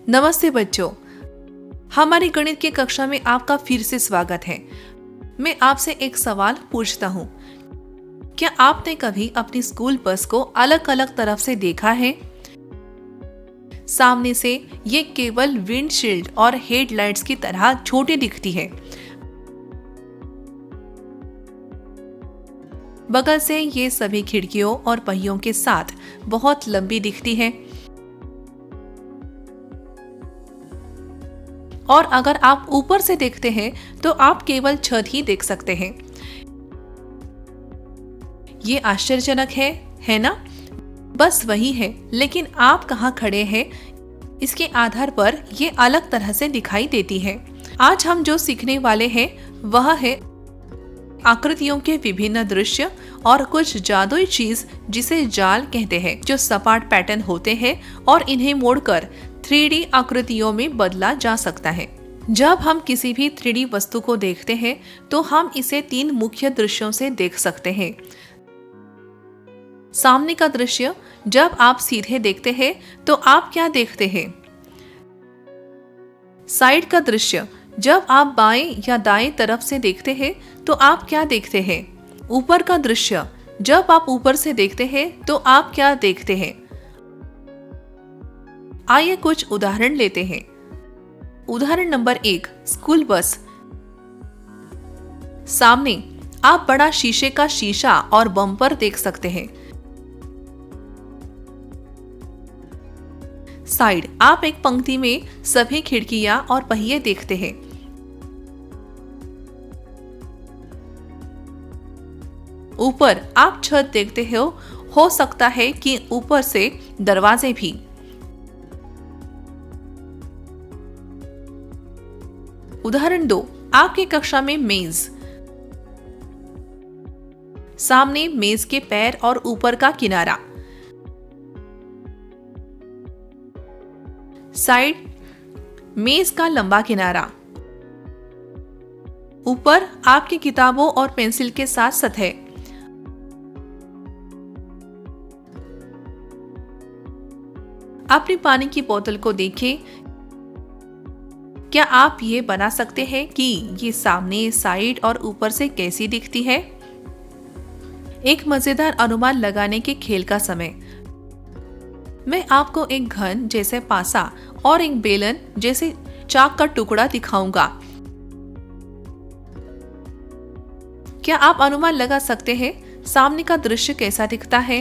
नमस्ते बच्चों, हमारी गणित की कक्षा में आपका फिर से स्वागत है। मैं आपसे एक सवाल पूछता हूँ। क्या आपने कभी अपनी स्कूल बस को अलग अलग तरफ से देखा है? सामने से ये केवल विंडशील्ड और हेडलाइट्स की तरह छोटी दिखती है। बगल से ये सभी खिड़कियों और पहियों के साथ बहुत लंबी दिखती है। और अगर आप ऊपर से देखते हैं तो आप केवल छत ही देख सकते हैं। ये आश्चर्यजनक है ना? बस वही है, लेकिन आप कहाँ खड़े हैं इसके आधार पर ये अलग तरह से दिखाई देती है। आज हम जो सीखने वाले हैं वह है आकृतियों के विभिन्न दृश्य और कुछ जादुई चीज जिसे जाल कहते हैं, जो सपाट पैटर्न होते हैं और इन्हें मोड़कर 3D आकृतियों में बदला जा सकता है। जब हम किसी भी 3D वस्तु को देखते हैं तो हम इसे 3 मुख्य दृश्यों से देख सकते हैं। सामने का दृश्य, जब आप सीधे देखते हैं तो आप क्या देखते हैं? साइड का दृश्य, जब आप बाएं या दाएं तरफ से देखते हैं तो आप क्या देखते हैं? ऊपर का दृश्य, जब आप ऊपर से देखते हैं तो आप क्या देखते हैं? आइए कुछ उदाहरण लेते हैं। उदाहरण नंबर 1, स्कूल बस। सामने आप बड़ा शीशे का शीशा और बम्पर देख सकते हैं। साइड, आप एक पंक्ति में सभी खिड़कियां और पहिए देखते हैं। ऊपर आप छत देखते हो सकता है कि ऊपर से दरवाजे भी। उदाहरण 2, आपकी कक्षा में मेज। सामने मेज के पैर और ऊपर का किनारा। साइड, मेज का लंबा किनारा। ऊपर आपकी किताबों और पेंसिल के साथ सतह। अपनी पानी की बोतल को देखें। क्या आप ये बना सकते हैं कि ये सामने, साइड और ऊपर से कैसी दिखती है? एक मजेदार अनुमान लगाने के खेल का समय। मैं आपको एक घन जैसे पासा और एक बेलन जैसे चाक का टुकड़ा दिखाऊंगा। क्या आप अनुमान लगा सकते हैं सामने का दृश्य कैसा दिखता है,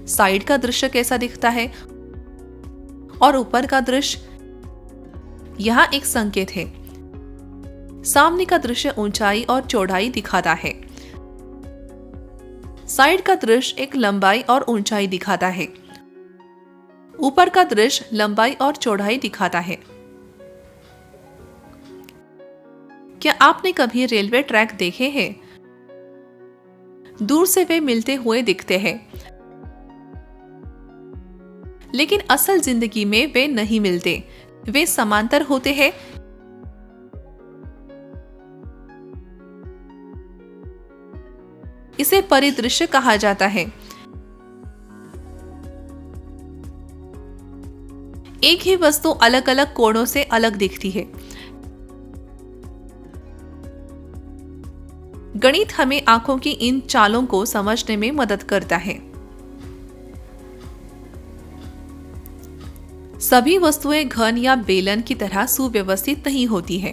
साइड का दृश्य कैसा दिखता है और ऊपर का दृश्य? यहाँ एक संकेत है। सामने का दृश्य ऊंचाई और चौड़ाई दिखाता है। साइड का दृश्य एक लंबाई और ऊंचाई दिखाता है। ऊपर का दृश्य लंबाई और चौड़ाई दिखाता है। क्या आपने कभी रेलवे ट्रैक देखे हैं? दूर से वे मिलते हुए दिखते हैं, लेकिन असल जिंदगी में वे नहीं मिलते। वे समांतर होते हैं। इसे परिदृश्य कहा जाता है। एक ही वस्तु अलग अलग कोणों से अलग दिखती है। गणित हमें आंखों की इन चालों को समझने में मदद करता है। सभी वस्तुएं घन या बेलन की तरह सुव्यवस्थित नहीं होती है।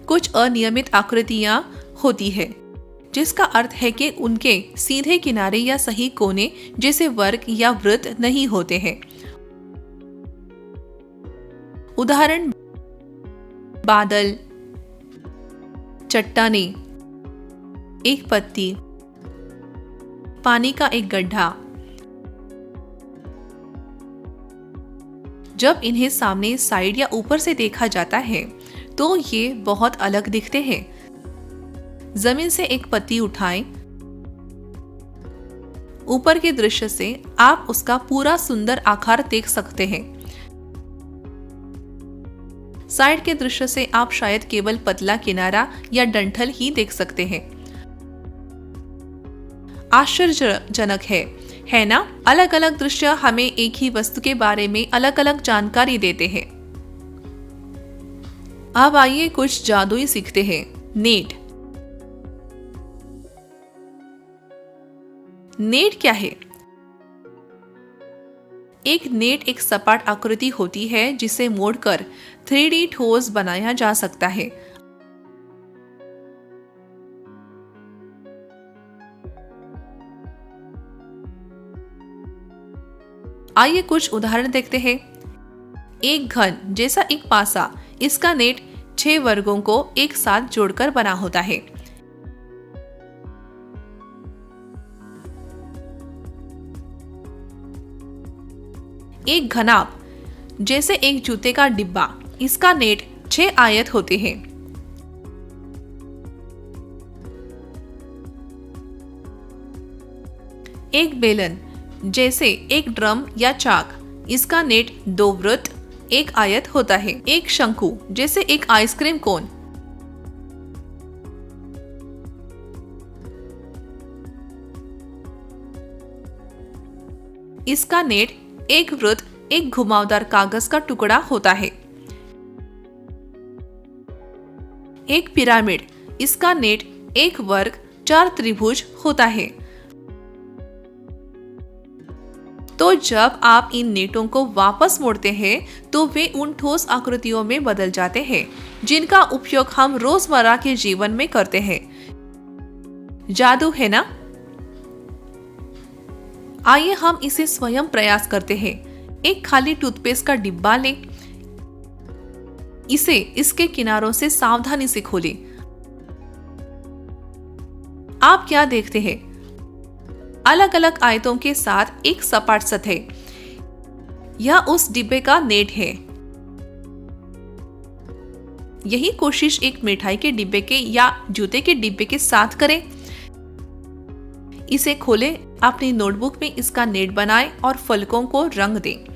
कुछ अनियमित आकृतियां होती है, जिसका अर्थ है कि उनके सीधे किनारे या सही कोने जैसे वर्ग या वृत्त नहीं होते हैं। उदाहरण, बादल, चट्टानें, एक पत्ती, पानी का एक गड्ढा। जब इन्हें सामने, साइड या ऊपर से देखा जाता है तो ये बहुत अलग दिखते हैं। जमीन से एक पत्ती उठाएं। ऊपर के दृश्य से आप उसका पूरा सुंदर आकार देख सकते हैं। साइड के दृश्य से आप शायद केवल पतला किनारा या डंठल ही देख सकते हैं। आश्चर्यजनक है है ना? अलग अलग दृश्य हमें एक ही वस्तु के बारे में अलग अलग जानकारी देते हैं। अब आइए कुछ जादुई सीखते हैं। नेट। नेट क्या है? एक नेट एक सपाट आकृति होती है जिसे मोड़कर 3D ठोस बनाया जा सकता है। आइए कुछ उदाहरण देखते हैं। एक घन जैसा एक पासा, इसका नेट 6 वर्गों को एक साथ जोड़कर बना होता है। एक घनाभ जैसे एक जूते का डिब्बा, इसका नेट 6 आयत होते हैं। एक बेलन जैसे एक ड्रम या चाक, इसका नेट 2 वृत्त 1 आयत होता है। एक शंकु जैसे एक आइसक्रीम कोन, इसका नेट 1 वृत्त 1 घुमावदार कागज का टुकड़ा होता है। एक पिरामिड, इसका नेट 1 वर्ग 4 त्रिभुज होता है। तो जब आप इन नेटों को वापस मोड़ते हैं तो वे उन ठोस आकृतियों में बदल जाते हैं जिनका उपयोग हम रोजमर्रा के जीवन में करते हैं। जादू है ना? आइए हम इसे स्वयं प्रयास करते हैं। एक खाली टूथपेस्ट का डिब्बा लें, इसे इसके किनारों से सावधानी से खोलें। आप क्या देखते हैं? अलग अलग आयतों के साथ एक सपाट सतह। यह उस डिब्बे का नेट है। यही कोशिश एक मिठाई के डिब्बे के या जूते के डिब्बे के साथ करें। इसे खोलें, अपनी नोटबुक में इसका नेट बनाएं और फलकों को रंग दें।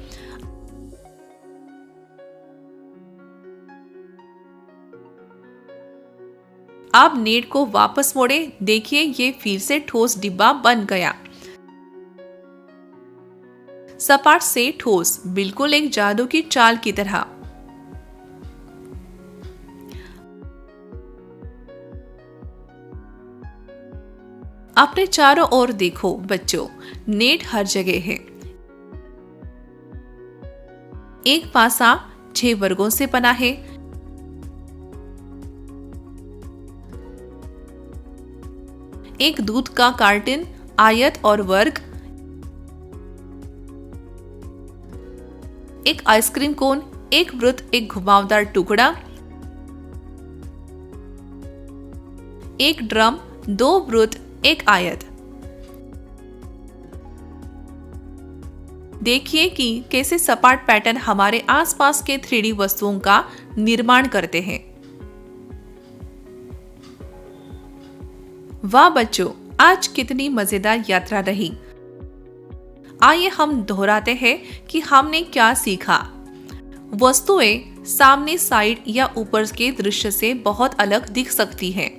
आप नेट को वापस मोड़ें, देखिए ये फिर से ठोस डिब्बा बन गया। सपाट से ठोस, बिल्कुल एक जादू की चाल की तरह। अपने चारों ओर देखो बच्चों, नेट हर जगह है। एक पासा 6 वर्गों से बना है। एक दूध का कार्टन आयत और वर्ग। एक आइसक्रीम कोन, एक वृत्त 1 घुमावदार टुकड़ा। एक ड्रम 2 वृत्त 1 आयत। देखिए कि कैसे सपाट पैटर्न हमारे आसपास के 3D वस्तुओं का निर्माण करते हैं। वाह बच्चों, आज कितनी मजेदार यात्रा रही। आइए हम दोहराते हैं कि हमने क्या सीखा। वस्तुएं सामने, साइड या ऊपर के दृश्य से बहुत अलग दिख सकती हैं।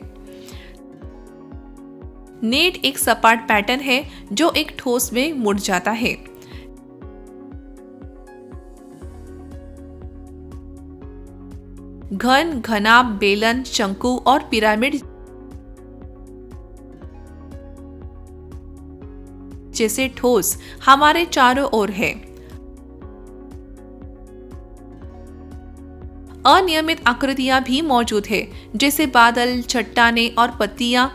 नेट एक सपाट पैटर्न है जो एक ठोस में मुड़ जाता है। घन, घनाभ, बेलन, शंकु और पिरामिड जैसे ठोस हमारे चारों ओर है। अनियमित आकृतियां भी मौजूद है, जैसे बादल, चट्टानें और पत्तियां।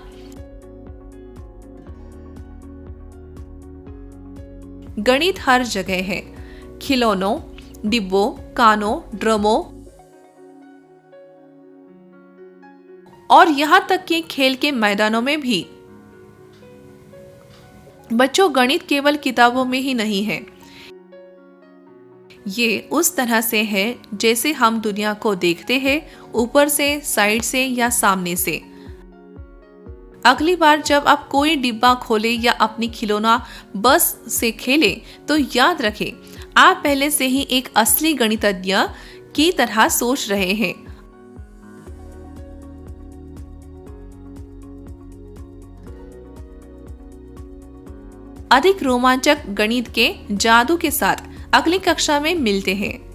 गणित हर जगह है, खिलौनों, डिब्बों, कानों, ड्रमों और यहां तक कि खेल के मैदानों में भी। बच्चों, गणित केवल किताबों में ही नहीं है। ये उस तरह से है जैसे हम दुनिया को देखते हैं, ऊपर से, साइड से या सामने से। अगली बार जब आप कोई डिब्बा खोलें या अपनी खिलौना बस से खेलें, तो याद रखें आप पहले से ही एक असली गणितज्ञ की तरह सोच रहे हैं। अधिक रोमांचक गणित के जादू के साथ अगली कक्षा में मिलते हैं।